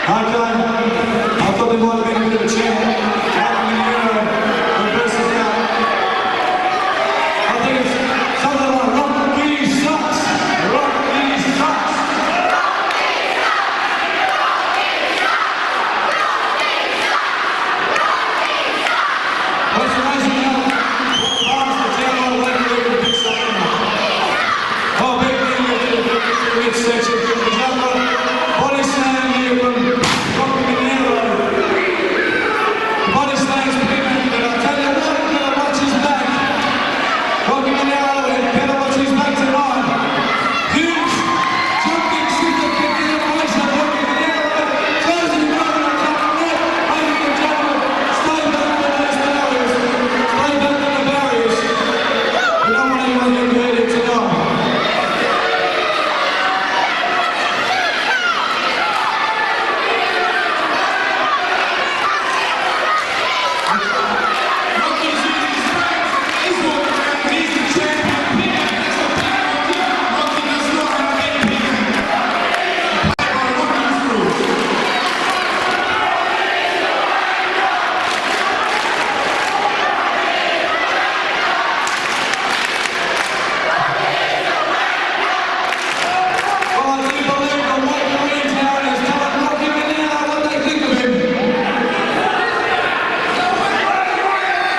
I thought they might have been a bit of a chance. I think it's something like Rocky sucks. Rocky sucks. What's amazing now? The town all the way to pick something up. Oh, big thing with the rich section. There's nothing body slam here from Rocky Manero. Body slams people, but I tell you what, you gotta watch his back. Rocky Manero, you better watch his back tonight. Huge, jumping, super kick in the face of Rocky Manero. Closing the door on the top of the net. Ladies and gentlemen, stay back from those barriers. Stay back from the barriers. We don't want anyone to get hurt here tonight.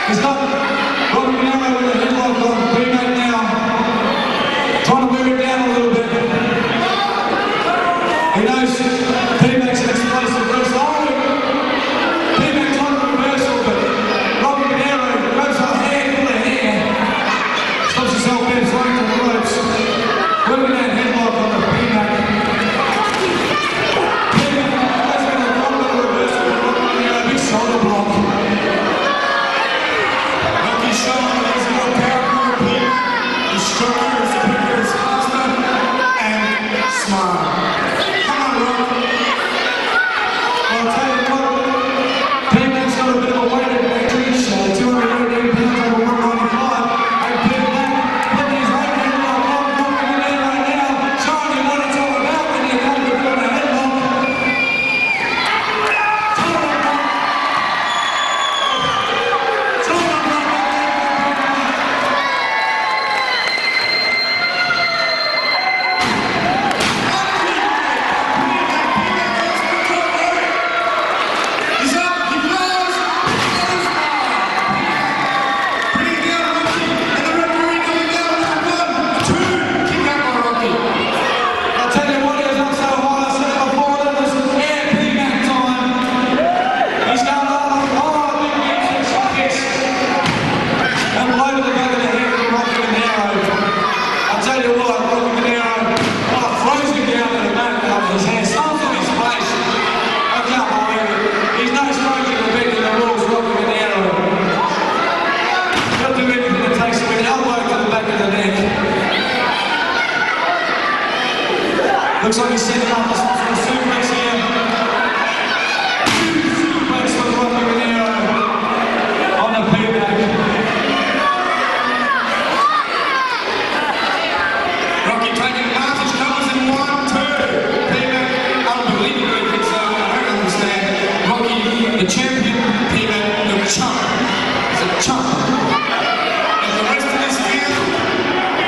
He's got Rocky Manero with a headlock on P-Mac now, trying to move it down a little bit. He knows P-Mac's an explosive wrestler. P-Mac trying to reversal, but Rocky Manero grabs her hair, pull her hair, stops herself being thrown to the ropes, working that headlock on the P-Mac. P-Mac goes for the front of the reversal, Rocky Manero, big shoulder block. Looks like he's setting up for some sort of suplex here. Huge suplex from Rocky Manero on the P-Mac. Rocky taking advantage, covers in 1, 2. P-Mac unbelievably concerned. I don't understand. Rocky, the champion, P-Mac, the chump. He's a chump. And the rest of this field,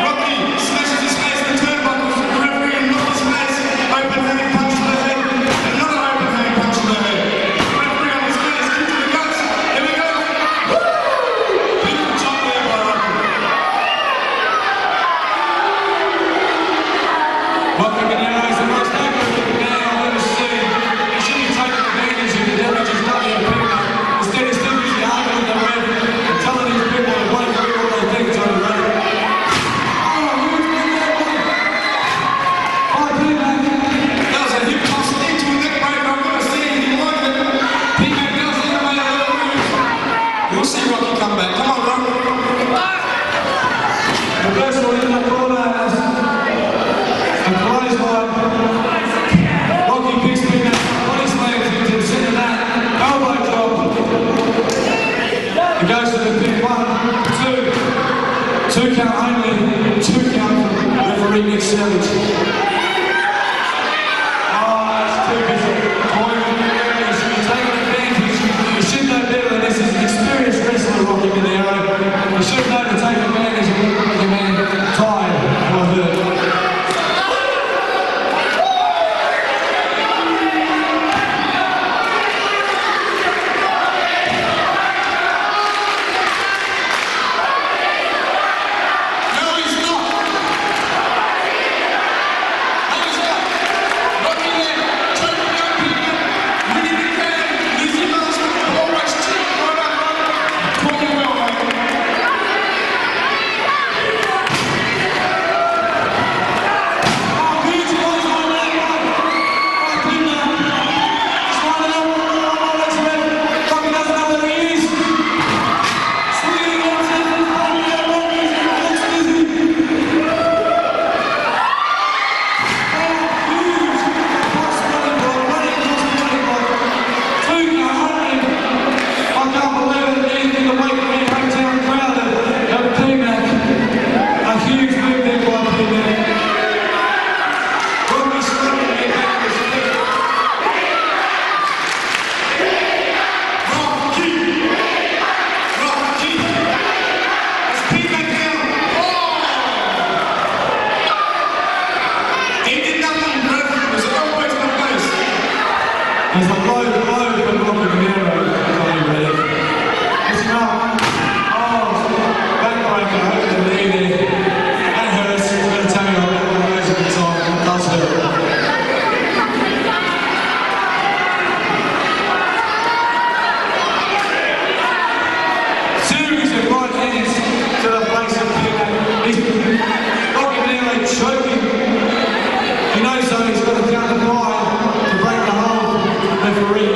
Rocky smashes his face in the turnbuckles. The referee knocks his face. Open hand punch to the head, another open hand punch to the head. Referee on his face, kick to the guts. Here we go. Beautiful chop there by Rocky. Rocky Manero is the most accurate man I've ever seen. He should be taking advantage of the damage he's done here, P-Mac. Instead, he's too busy arguing with the ref and telling these people to wait for what they think is on the ref. Come back. Come on, Rocky. The first one in the corner has a clothesline. Rocky picks me back. Body slams into the center of that. Elbow drop. He goes to the pin. 1, 2. 2 count only. 2 count from referee Nick Savage. Oh, that's too busy. There's a load of Rocky De Niro coming ready. Listen up. Oh, backbreaker over the knee there. That hurts. I'm going to tell you, I've got one of those at the time. It does hurt. Series of right hands to the face of Peter. Rocky De Niro choking. He knows though he's got to count the 5 to break the hold. Referee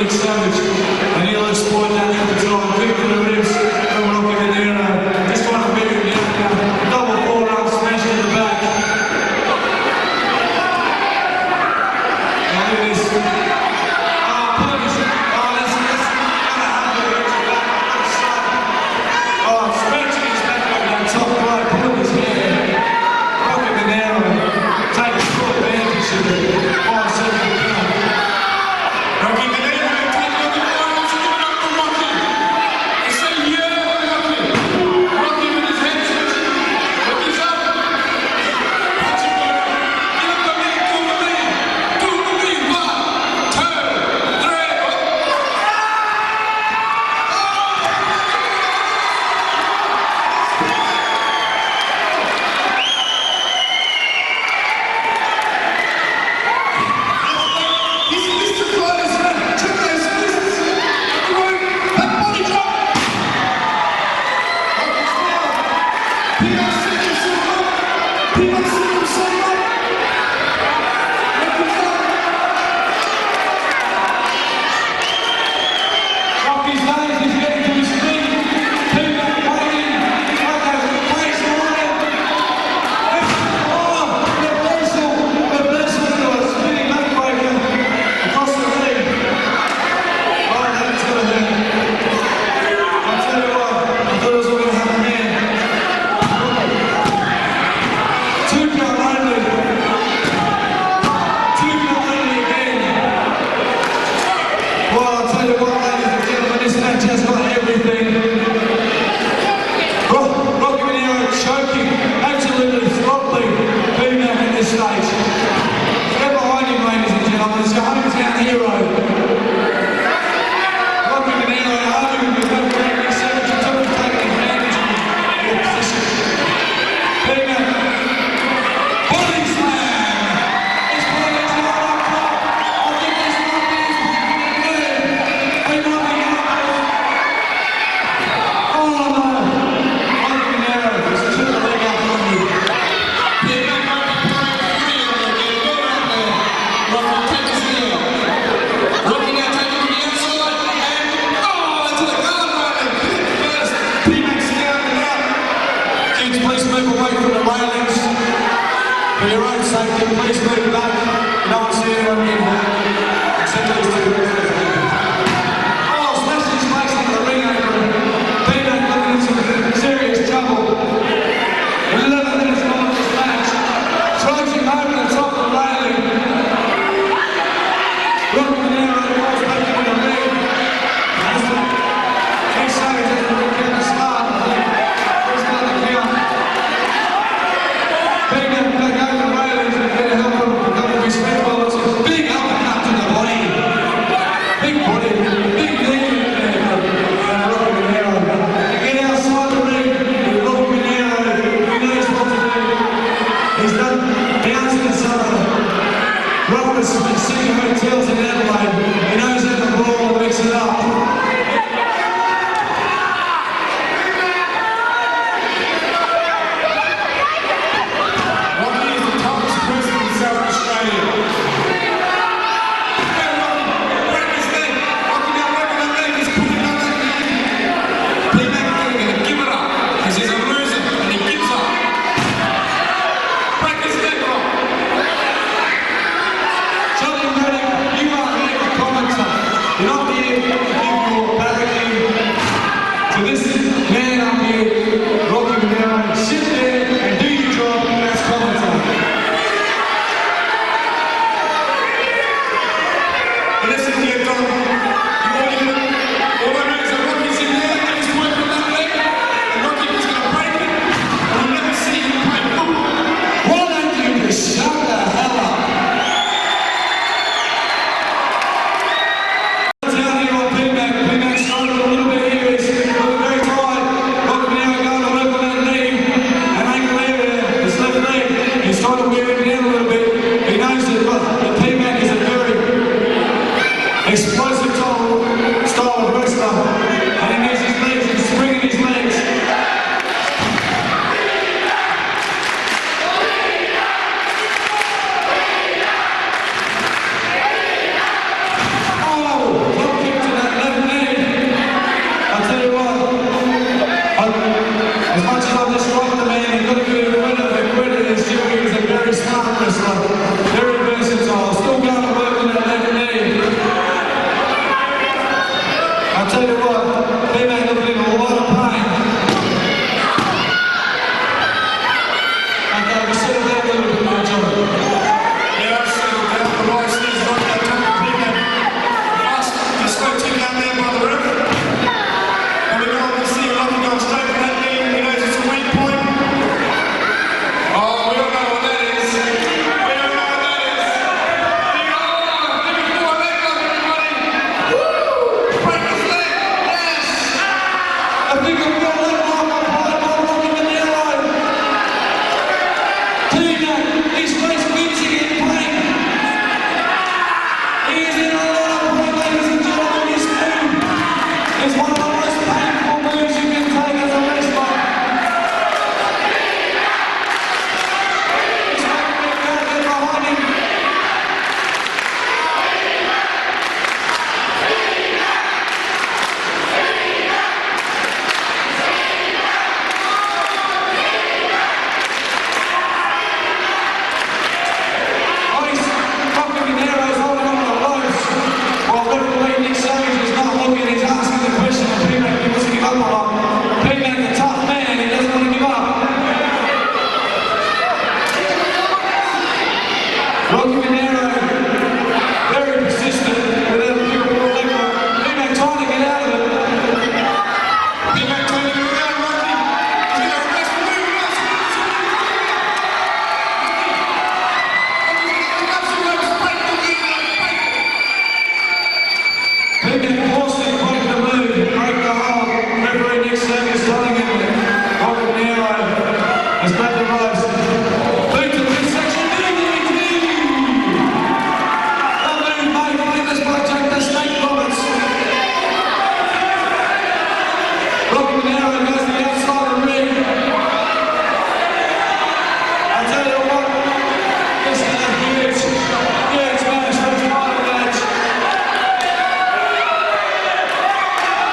explosive style of wrestler, and he moves his legs and swinging his legs. Oh, drop kick to that left knee. I tell you what, as much as I dislike the man, you've got to give him credit. His Jimmy was a very smart wrestler, very versatile, still going to work with that left knee. I tell you what, P-Mac looking in a lot of pain. Okay, we settle down a little bit now, John. Yeah, I've settled down. The right sleeve's not that tough to pick up. Just go check out there by the river. And we go on to see Lucky going straight for that knee. He knows it's a weak point. Oh, we all know what that is. We all know what that is. Let me pull my leg up, everybody. Woo! Break his leg. Yes. I think I'm going to let Rocky De Niro. P-Mac, his face wincing in pain. He is in a lot of pain, ladies and gentlemen. This move is one of the most painful moves you can take as a wrestler. He's making me go get behind him. Rocky De Niro's holding on to the ropes, while referee Nick Savage is not looking. He's asking the question of P-Mac if he wants to give up or not. P-Mac, a tough man, he doesn't want to give up. Rocky De Niro, very persistent with that big leg lock. P-Mac trying to get out of it. P-Mac trying to get out, Rocky. He's going to arrest the move. P-Mac forced him to break the move, break the hold. Referee Nick Savage telling him that Rocky De Niro has got the ropes. Boot to the midsection. That move made famous by Jack the Snake Roberts. Rocky De Niro goes to the outside of the ring. I tell you what, this is a huge match for his title match.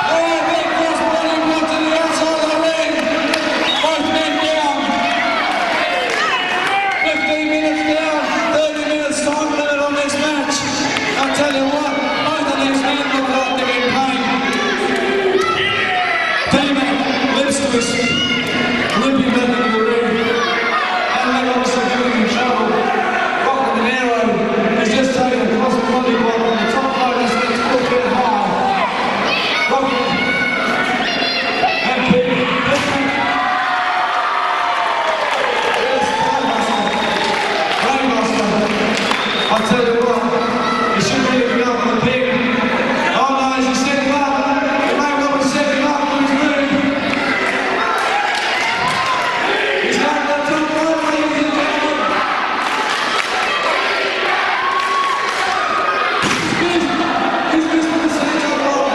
Oh, big crossbody block to the outside of the ring. Both men down. 15 minutes down, 30 minutes time limit on this match. I tell you what, both of these men look like they're in pain. P-Mac lips to his limping back into the ring. And they obviously giving him trouble. Rocky De Niro is just taking a crossbody block on the top line. This thing's still getting high. Rocky and P-Mac. Yes, Brainbuster. I'll tell you what, he should really be up on the pin. Oh no, he set him up. He may well have set him up for his move. He's got the top rope, ladies and gentlemen. He's missed the same top rope.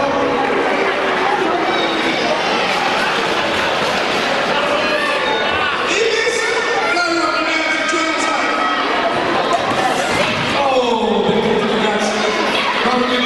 He is. No, Rocky now to join us. Oh, big kick to the nuts. Rocky